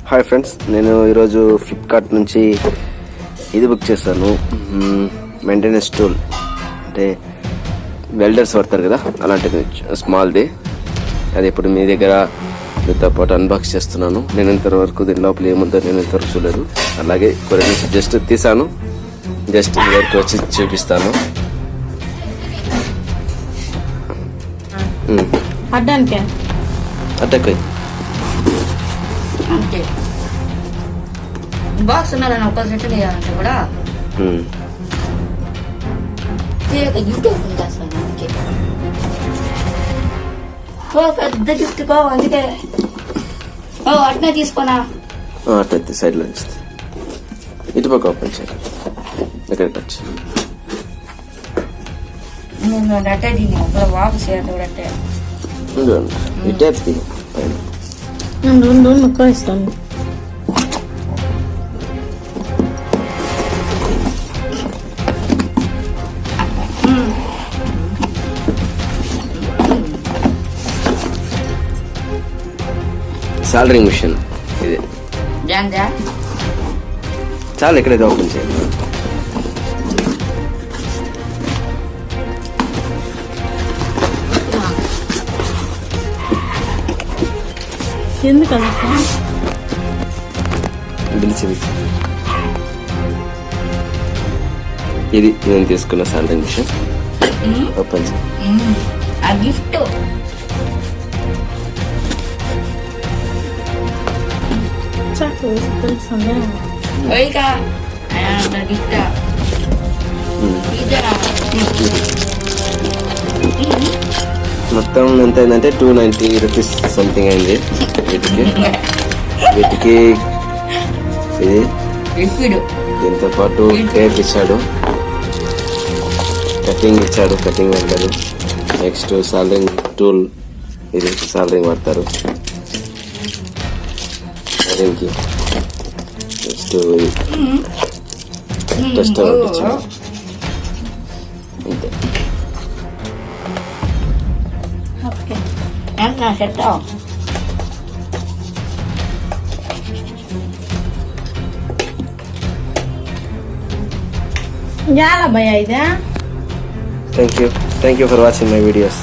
Hi friends, నేను ఈరోజు Flipkart నుంచి ఇది బుక్ చేశాను. మెయింటెనెన్స్ టూల్ అంటే వెల్డర్స్ వాడతారు కదా, అలాంటిది స్మాల్ది. అది ఇప్పుడు మీ దగ్గర మీతో పాటు అన్బాక్స్ చేస్తున్నాను. నేను ఇంతవరకు దీని లోపల ఏముందో నేను ఇంతవరకు చూడలేదు. అలాగే కొన్ని జస్ట్ తీసాను, జస్ట్ మీ దగ్గరికి వచ్చి చూపిస్తాను. అడ్డానికి అంతే. బాక్స్ ఉన్నారని ఒక సెట్ చేయాలంటే కూడా గిఫ్ట్ వస్తుంది అసలు అందుకే. ఓ పెద్ద గిఫ్ట్ కో, అందుకే అట్నే తీసుకోనా. అట్లయితే సైడ్ లో ఇటుపక్క ఓపెన్ చేయాలి. ఎక్కడికి వచ్చి అట్టే దీన్ని వాపస్ చేయాలి కూడా అట్టే. ఇటే పైన రెండు ముక్క ఇస్తాను. సాల్డరింగ్ మిషన్ ఇది చాలా ఎక్కడైతే ఓపెన్ చేయాలి. ఎందుకన్నా ఇది నేను తీసుకున్న సాల్డరింగ్ మిషన్. ఓపెన్ చేయాలి. గిఫ్ట్ తెలుస్తుందా? గిఫ్ట్ మొత్తం ఎంత అయిందంటే 290 రూపీస్ సంథింగ్ అయింది. వీటికి ఇది దీంతో పాటు టేప్ ఇచ్చాడు, కటింగ్ ఇచ్చాడు, కటింగ్ వెళ్తారు. నెక్స్ట్ సాల్డరింగ్ టూల్, ఇది సాల్డరింగ్ వాడతారు దీనికి. నెక్స్ట్ టెస్టర్ ఇచ్చాడు. అంతే. చాలా భయ ఇదే. Thank you for watching my videos.